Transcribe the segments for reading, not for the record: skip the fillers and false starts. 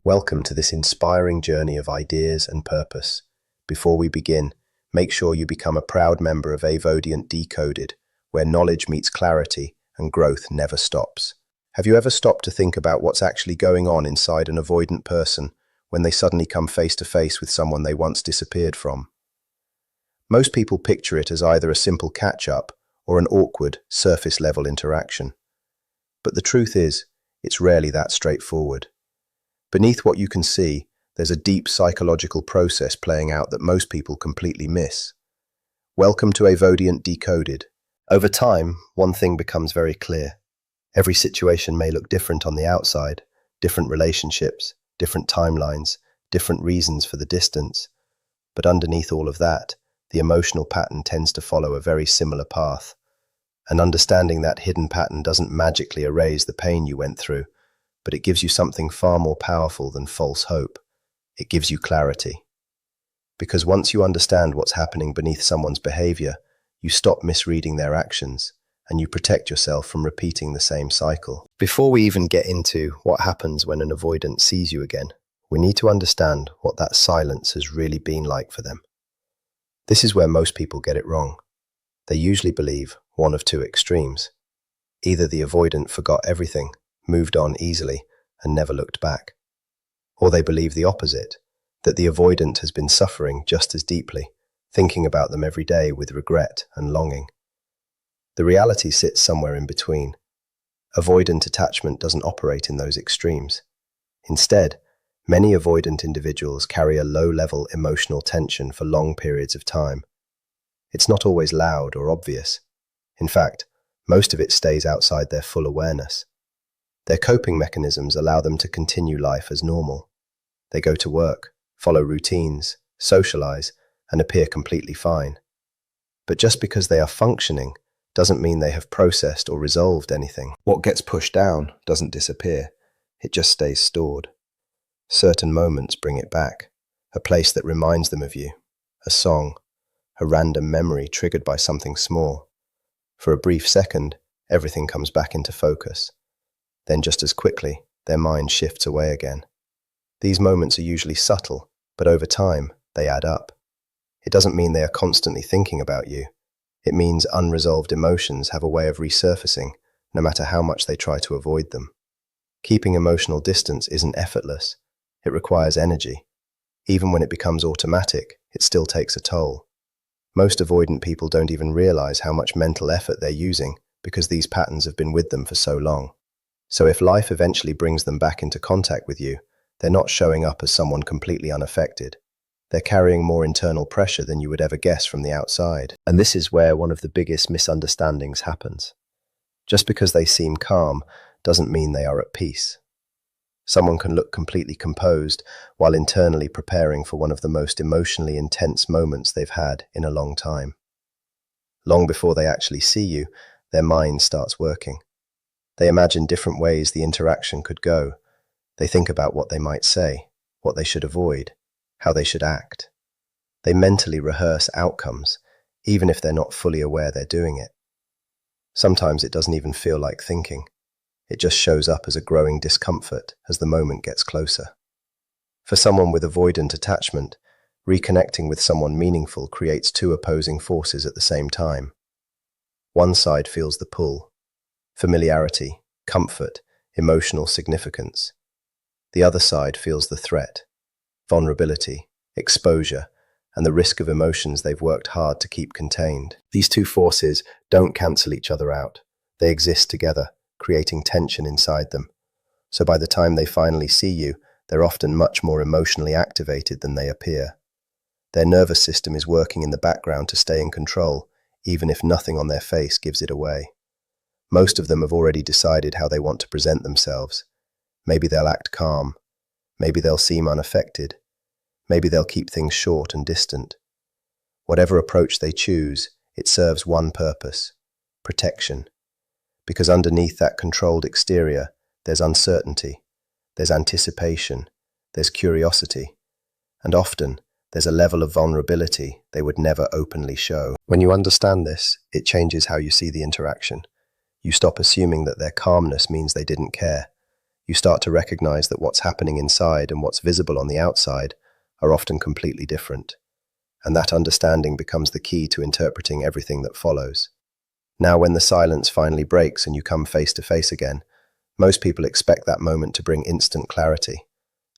Welcome to this inspiring journey of ideas and purpose. Before we begin, make sure you become a proud member of Avoidant Decoded, where knowledge meets clarity and growth never stops. Have you ever stopped to think about what's actually going on inside an avoidant person when they suddenly come face to face with someone they once disappeared from? Most people picture it as either a simple catch-up or an awkward, surface-level interaction. But the truth is, it's rarely that straightforward. Beneath what you can see, there's a deep psychological process playing out that most people completely miss. Welcome to Avoidant Decoded. Over time, one thing becomes very clear. Every situation may look different on the outside, different relationships, different timelines, different reasons for the distance. But underneath all of that, the emotional pattern tends to follow a very similar path. And understanding that hidden pattern doesn't magically erase the pain you went through, but it gives you something far more powerful than false hope. It gives you clarity. Because once you understand what's happening beneath someone's behavior, you stop misreading their actions, and you protect yourself from repeating the same cycle. Before we even get into what happens when an avoidant sees you again, we need to understand what that silence has really been like for them. This is where most people get it wrong. They usually believe one of two extremes. Either the avoidant forgot everything, moved on easily, and never looked back. Or they believe the opposite, that the avoidant has been suffering just as deeply, thinking about them every day with regret and longing. The reality sits somewhere in between. Avoidant attachment doesn't operate in those extremes. Instead, many avoidant individuals carry a low-level emotional tension for long periods of time. It's not always loud or obvious. In fact, most of it stays outside their full awareness. Their coping mechanisms allow them to continue life as normal. They go to work, follow routines, socialize, and appear completely fine. But just because they are functioning doesn't mean they have processed or resolved anything. What gets pushed down doesn't disappear, it just stays stored. Certain moments bring it back, a place that reminds them of you, a song, a random memory triggered by something small. For a brief second, everything comes back into focus. Then just as quickly, their mind shifts away again. These moments are usually subtle, but over time, they add up. It doesn't mean they are constantly thinking about you. It means unresolved emotions have a way of resurfacing, no matter how much they try to avoid them. Keeping emotional distance isn't effortless. It requires energy. Even when it becomes automatic, it still takes a toll. Most avoidant people don't even realize how much mental effort they're using because these patterns have been with them for so long. So if life eventually brings them back into contact with you, they're not showing up as someone completely unaffected. They're carrying more internal pressure than you would ever guess from the outside. And this is where one of the biggest misunderstandings happens. Just because they seem calm doesn't mean they are at peace. Someone can look completely composed while internally preparing for one of the most emotionally intense moments they've had in a long time. Long before they actually see you, their mind starts working. They imagine different ways the interaction could go. They think about what they might say, what they should avoid, how they should act. They mentally rehearse outcomes, even if they're not fully aware they're doing it. Sometimes it doesn't even feel like thinking. It just shows up as a growing discomfort as the moment gets closer. For someone with avoidant attachment, reconnecting with someone meaningful creates two opposing forces at the same time. One side feels the pull, familiarity, comfort, emotional significance. The other side feels the threat, vulnerability, exposure, and the risk of emotions they've worked hard to keep contained. These two forces don't cancel each other out. They exist together, creating tension inside them. So by the time they finally see you, they're often much more emotionally activated than they appear. Their nervous system is working in the background to stay in control, even if nothing on their face gives it away. Most of them have already decided how they want to present themselves. Maybe they'll act calm. Maybe they'll seem unaffected. Maybe they'll keep things short and distant. Whatever approach they choose, it serves one purpose: protection. Because underneath that controlled exterior, there's uncertainty, there's anticipation, there's curiosity, and often there's a level of vulnerability they would never openly show. When you understand this, it changes how you see the interaction. You stop assuming that their calmness means they didn't care. you start to recognize that what's happening inside and what's visible on the outside are often completely different. And that understanding becomes the key to interpreting everything that follows. Now, when the silence finally breaks and you come face to face again, most people expect that moment to bring instant clarity,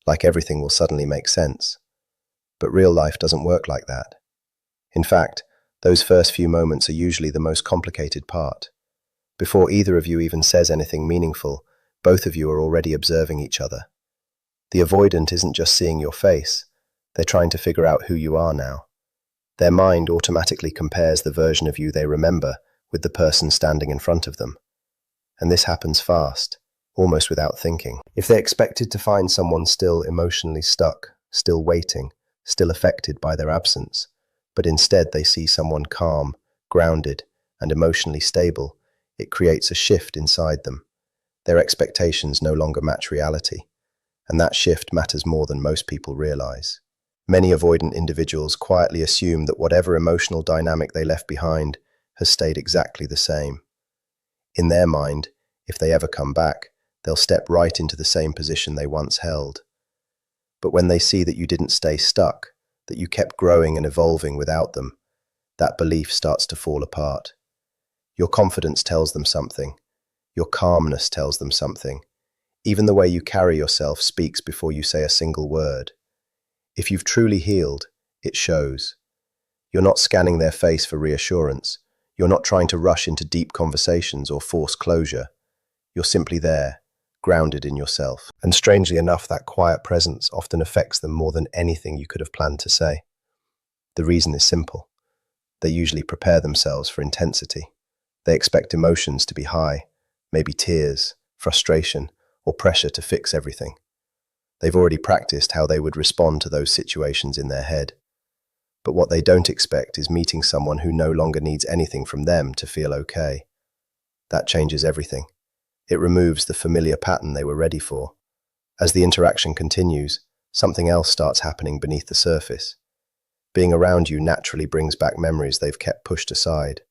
like everything will suddenly make sense. But real life doesn't work like that. In fact, those first few moments are usually the most complicated part. Before either of you even says anything meaningful, both of you are already observing each other. The avoidant isn't just seeing your face, they're trying to figure out who you are now. Their mind automatically compares the version of you they remember with the person standing in front of them. And this happens fast, almost without thinking. If they're expected to find someone still emotionally stuck, still waiting, still affected by their absence, but instead they see someone calm, grounded, and emotionally stable, it creates a shift inside them. Their expectations no longer match reality, and that shift matters more than most people realize. Many avoidant individuals quietly assume that whatever emotional dynamic they left behind has stayed exactly the same. In their mind, if they ever come back, they'll step right into the same position they once held. But when they see that you didn't stay stuck, that you kept growing and evolving without them, that belief starts to fall apart. Your confidence tells them something. Your calmness tells them something. Even the way you carry yourself speaks before you say a single word. If you've truly healed, it shows. You're not scanning their face for reassurance. You're not trying to rush into deep conversations or force closure. You're simply there, grounded in yourself. And strangely enough, that quiet presence often affects them more than anything you could have planned to say. The reason is simple. They usually prepare themselves for intensity. They expect emotions to be high, maybe tears, frustration, or pressure to fix everything. They've already practiced how they would respond to those situations in their head. But what they don't expect is meeting someone who no longer needs anything from them to feel okay. That changes everything. It removes the familiar pattern they were ready for. As the interaction continues, something else starts happening beneath the surface. Being around you naturally brings back memories they've kept pushed aside.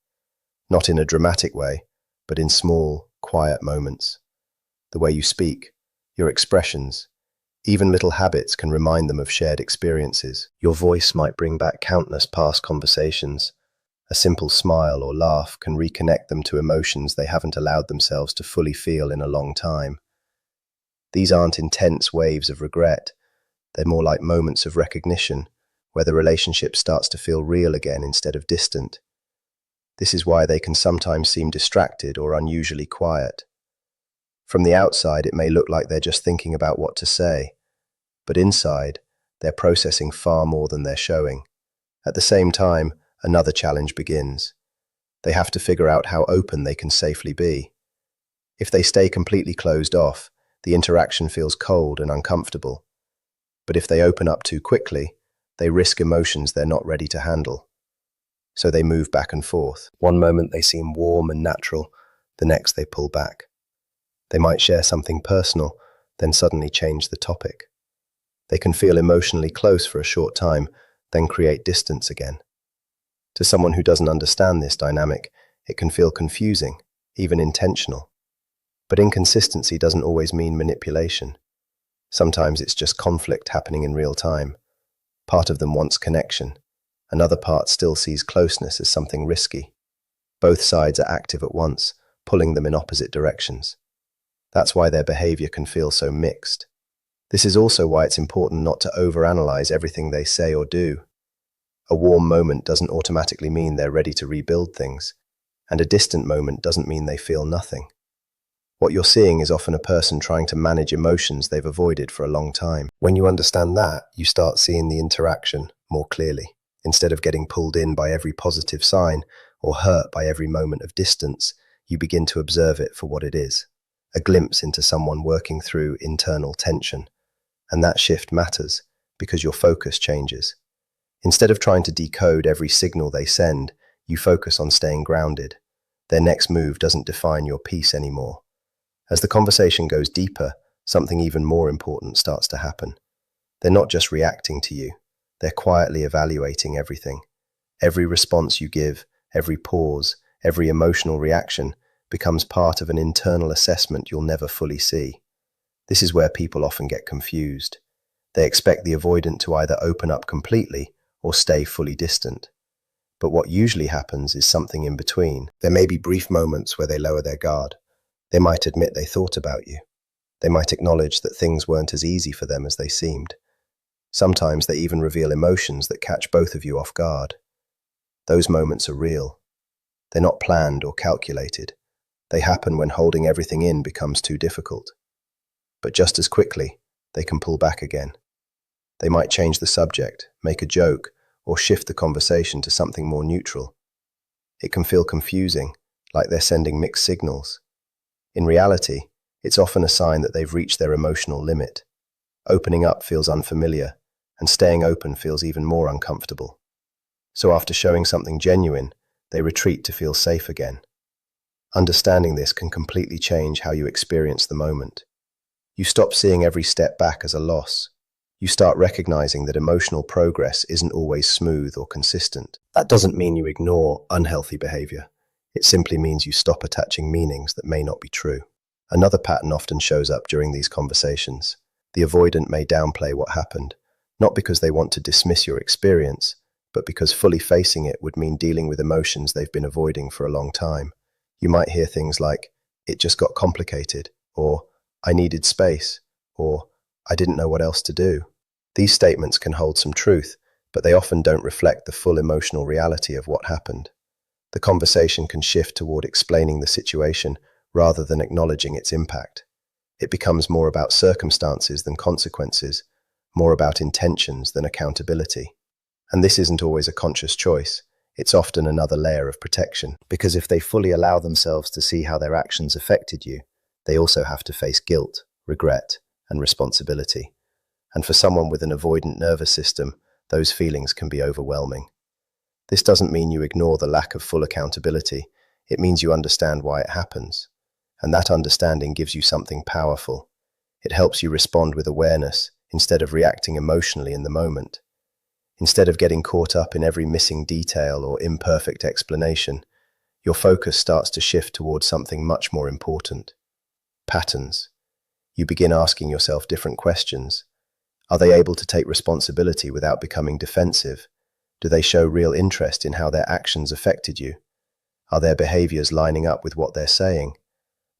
Not in a dramatic way, but in small, quiet moments. The way you speak, your expressions, even little habits can remind them of shared experiences. Your voice might bring back countless past conversations. A simple smile or laugh can reconnect them to emotions they haven't allowed themselves to fully feel in a long time. These aren't intense waves of regret. They're more like moments of recognition, where the relationship starts to feel real again instead of distant. This is why they can sometimes seem distracted or unusually quiet. From the outside, it may look like they're just thinking about what to say, but inside, they're processing far more than they're showing. At the same time, another challenge begins. They have to figure out how open they can safely be. If they stay completely closed off, the interaction feels cold and uncomfortable. But if they open up too quickly, they risk emotions they're not ready to handle. So they move back and forth. One moment they seem warm and natural, the next they pull back. They might share something personal, then suddenly change the topic. They can feel emotionally close for a short time, then create distance again. To someone who doesn't understand this dynamic, it can feel confusing, even intentional. But inconsistency doesn't always mean manipulation. Sometimes it's just conflict happening in real time. Part of them wants connection. Another part still sees closeness as something risky. Both sides are active at once, pulling them in opposite directions. That's why their behavior can feel so mixed. This is also why it's important not to overanalyze everything they say or do. A warm moment doesn't automatically mean they're ready to rebuild things, and a distant moment doesn't mean they feel nothing. What you're seeing is often a person trying to manage emotions they've avoided for a long time. When you understand that, you start seeing the interaction more clearly. Instead of getting pulled in by every positive sign or hurt by every moment of distance, you begin to observe it for what it is, a glimpse into someone working through internal tension. And that shift matters because your focus changes. Instead of trying to decode every signal they send, you focus on staying grounded. Their next move doesn't define your peace anymore. As the conversation goes deeper, something even more important starts to happen. They're not just reacting to you, they're quietly evaluating everything. Every response you give, every pause, every emotional reaction becomes part of an internal assessment you'll never fully see. This is where people often get confused. They expect the avoidant to either open up completely or stay fully distant. But what usually happens is something in between. There may be brief moments where they lower their guard. They might admit they thought about you. They might acknowledge that things weren't as easy for them as they seemed. Sometimes they even reveal emotions that catch both of you off guard. Those moments are real. They're not planned or calculated. They happen when holding everything in becomes too difficult. But just as quickly, they can pull back again. They might change the subject, make a joke, or shift the conversation to something more neutral. It can feel confusing, like they're sending mixed signals. In reality, it's often a sign that they've reached their emotional limit. Opening up feels unfamiliar, and staying open feels even more uncomfortable. So after showing something genuine, they retreat to feel safe again. Understanding this can completely change how you experience the moment. You stop seeing every step back as a loss. You start recognizing that emotional progress isn't always smooth or consistent. That doesn't mean you ignore unhealthy behavior. It simply means you stop attaching meanings that may not be true. Another pattern often shows up during these conversations. The avoidant may downplay what happened, not because they want to dismiss your experience, but because fully facing it would mean dealing with emotions they've been avoiding for a long time. You might hear things like, "It just got complicated," or "I needed space," or "I didn't know what else to do." These statements can hold some truth, but they often don't reflect the full emotional reality of what happened. The conversation can shift toward explaining the situation rather than acknowledging its impact. It becomes more about circumstances than consequences, more about intentions than accountability. And this isn't always a conscious choice. It's often another layer of protection, because if they fully allow themselves to see how their actions affected you, they also have to face guilt, regret, and responsibility. And for someone with an avoidant nervous system, those feelings can be overwhelming. This doesn't mean you ignore the lack of full accountability. It means you understand why it happens. And that understanding gives you something powerful. It helps you respond with awareness instead of reacting emotionally in the moment. Instead of getting caught up in every missing detail or imperfect explanation, your focus starts to shift towards something much more important: patterns. You begin asking yourself different questions. Are they able to take responsibility without becoming defensive? Do they show real interest in how their actions affected you? Are their behaviors lining up with what they're saying?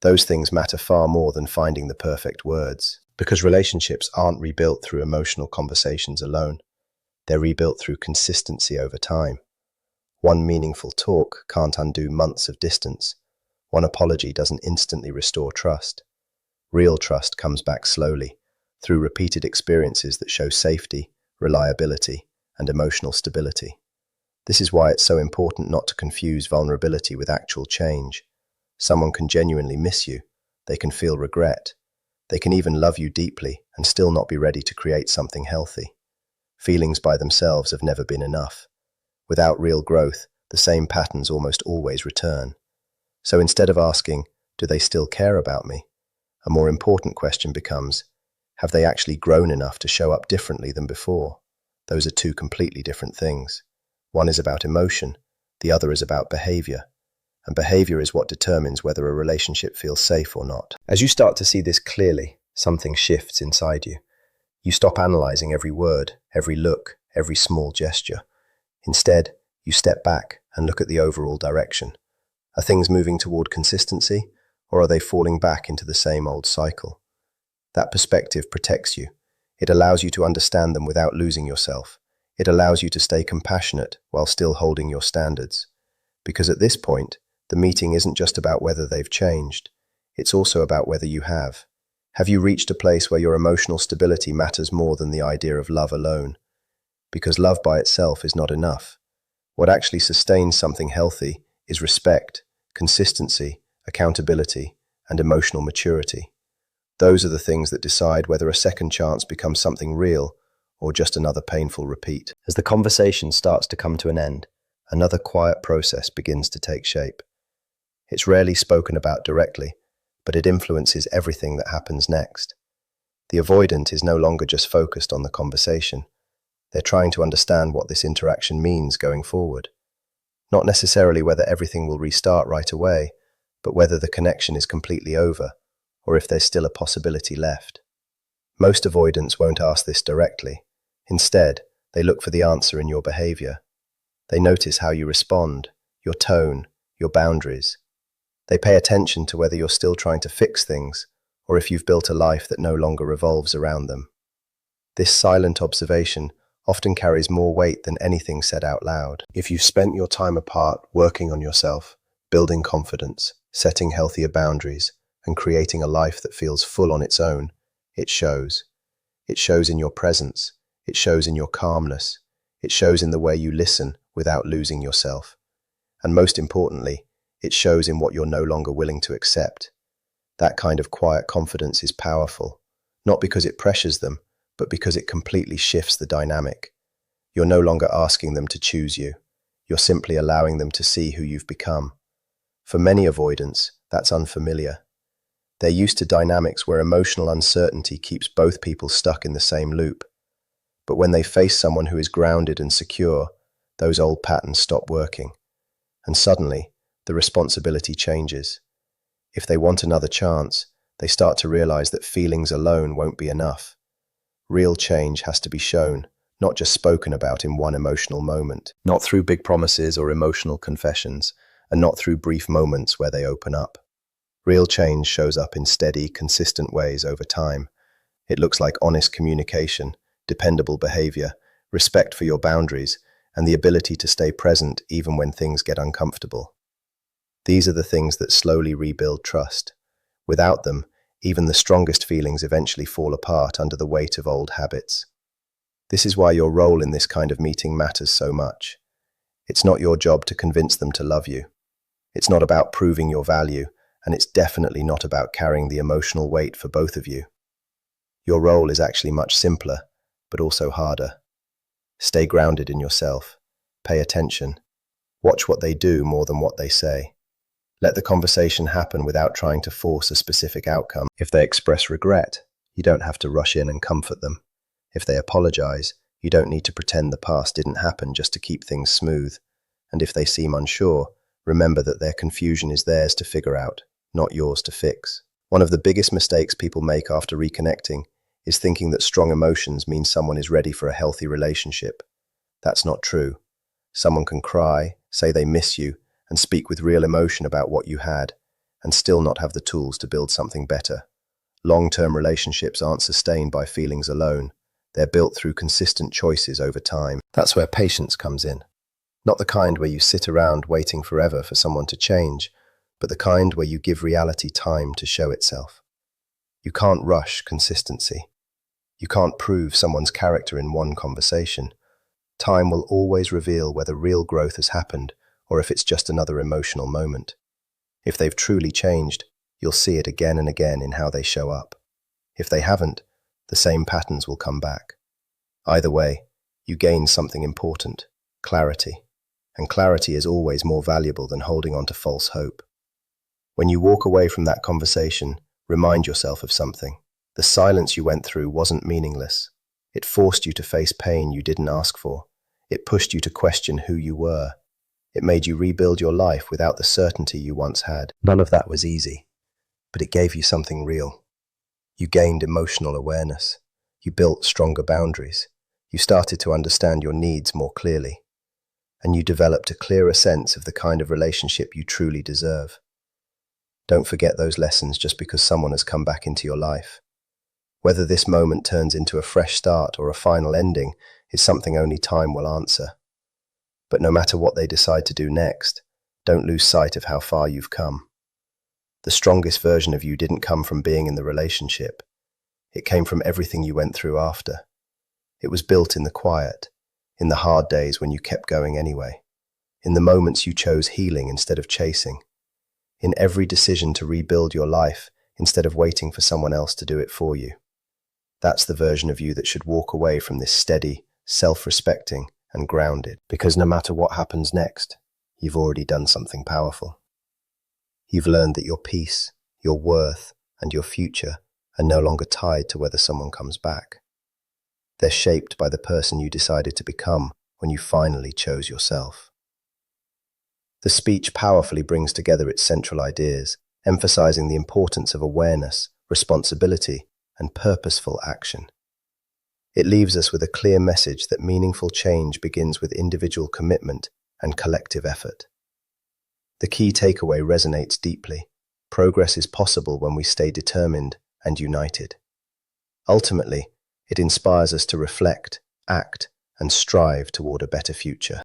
Those things matter far more than finding the perfect words, because relationships aren't rebuilt through emotional conversations alone. They're rebuilt through consistency over time. One meaningful talk can't undo months of distance. One apology doesn't instantly restore trust. Real trust comes back slowly, through repeated experiences that show safety, reliability, and emotional stability. This is why it's so important not to confuse vulnerability with actual change. Someone can genuinely miss you. They can feel regret. They can even love you deeply and still not be ready to create something healthy. Feelings by themselves have never been enough. Without real growth, the same patterns almost always return. So instead of asking, "Do they still care about me?" a more important question becomes, have they actually grown enough to show up differently than before? Those are two completely different things. One is about emotion, the other is about behavior. And behavior is what determines whether a relationship feels safe or not. As you start to see this clearly, something shifts inside you. You stop analyzing every word, every look, every small gesture. Instead, you step back and look at the overall direction. Are things moving toward consistency, or are they falling back into the same old cycle? That perspective protects you. It allows you to understand them without losing yourself. It allows you to stay compassionate while still holding your standards. Because at this point, the meeting isn't just about whether they've changed. It's also about whether you have. Have you reached a place where your emotional stability matters more than the idea of love alone? Because love by itself is not enough. What actually sustains something healthy is respect, consistency, accountability, and emotional maturity. Those are the things that decide whether a second chance becomes something real or just another painful repeat. As the conversation starts to come to an end, another quiet process begins to take shape. It's rarely spoken about directly, but it influences everything that happens next. The avoidant is no longer just focused on the conversation. They're trying to understand what this interaction means going forward. Not necessarily whether everything will restart right away, but whether the connection is completely over, or if there's still a possibility left. Most avoidants won't ask this directly. Instead, they look for the answer in your behavior. They notice how you respond, your tone, your boundaries. They pay attention to whether you're still trying to fix things, or if you've built a life that no longer revolves around them. This silent observation often carries more weight than anything said out loud. If you've spent your time apart working on yourself, building confidence, setting healthier boundaries, and creating a life that feels full on its own, it shows. It shows in your presence. It shows in your calmness. It shows in the way you listen without losing yourself. And most importantly, it shows in what you're no longer willing to accept. That kind of quiet confidence is powerful, not because it pressures them, but because it completely shifts the dynamic. You're no longer asking them to choose you. You're simply allowing them to see who you've become. For many avoidants, that's unfamiliar. They're used to dynamics where emotional uncertainty keeps both people stuck in the same loop. But when they face someone who is grounded and secure, those old patterns stop working. And suddenly, the responsibility changes. If they want another chance, they start to realize that feelings alone won't be enough. Real change has to be shown, not just spoken about in one emotional moment. Not through big promises or emotional confessions, and not through brief moments where they open up. Real change shows up in steady, consistent ways over time. It looks like honest communication, dependable behavior, respect for your boundaries, and the ability to stay present even when things get uncomfortable. These are the things that slowly rebuild trust. Without them, even the strongest feelings eventually fall apart under the weight of old habits. This is why your role in this kind of meeting matters so much. It's not your job to convince them to love you. It's not about proving your value, and it's definitely not about carrying the emotional weight for both of you. Your role is actually much simpler, but also harder. Stay grounded in yourself. Pay attention. Watch what they do more than what they say. Let the conversation happen without trying to force a specific outcome. If they express regret, you don't have to rush in and comfort them. If they apologize, you don't need to pretend the past didn't happen just to keep things smooth. And if they seem unsure, remember that their confusion is theirs to figure out, not yours to fix. One of the biggest mistakes people make after reconnecting is thinking that strong emotions mean someone is ready for a healthy relationship. That's not true. Someone can cry, say they miss you, and speak with real emotion about what you had, and still not have the tools to build something better. Long-term relationships aren't sustained by feelings alone. They're built through consistent choices over time. That's where patience comes in. Not the kind where you sit around waiting forever for someone to change, but the kind where you give reality time to show itself. You can't rush consistency. You can't prove someone's character in one conversation. Time will always reveal whether real growth has happened or if it's just another emotional moment. If they've truly changed, you'll see it again and again in how they show up. If they haven't, the same patterns will come back. Either way, you gain something important: clarity. And clarity is always more valuable than holding on to false hope. When you walk away from that conversation, remind yourself of something. The silence you went through wasn't meaningless. It forced you to face pain you didn't ask for. It pushed you to question who you were. It made you rebuild your life without the certainty you once had. None of that was easy, but it gave you something real. You gained emotional awareness. You built stronger boundaries. You started to understand your needs more clearly. And you developed a clearer sense of the kind of relationship you truly deserve. Don't forget those lessons just because someone has come back into your life. Whether this moment turns into a fresh start or a final ending is something only time will answer. But no matter what they decide to do next, don't lose sight of how far you've come. The strongest version of you didn't come from being in the relationship. It came from everything you went through after. It was built in the quiet, in the hard days when you kept going anyway, in the moments you chose healing instead of chasing, in every decision to rebuild your life instead of waiting for someone else to do it for you. That's the version of you that should walk away from this steady, self-respecting, and grounded, because no matter what happens next, you've already done something powerful. You've learned that your peace, your worth, and your future are no longer tied to whether someone comes back. They're shaped by the person you decided to become when you finally chose yourself. The speech powerfully brings together its central ideas, emphasizing the importance of awareness, responsibility, and purposeful action. It leaves us with a clear message that meaningful change begins with individual commitment and collective effort. The key takeaway resonates deeply. Progress is possible when we stay determined and united. Ultimately, it inspires us to reflect, act, and strive toward a better future.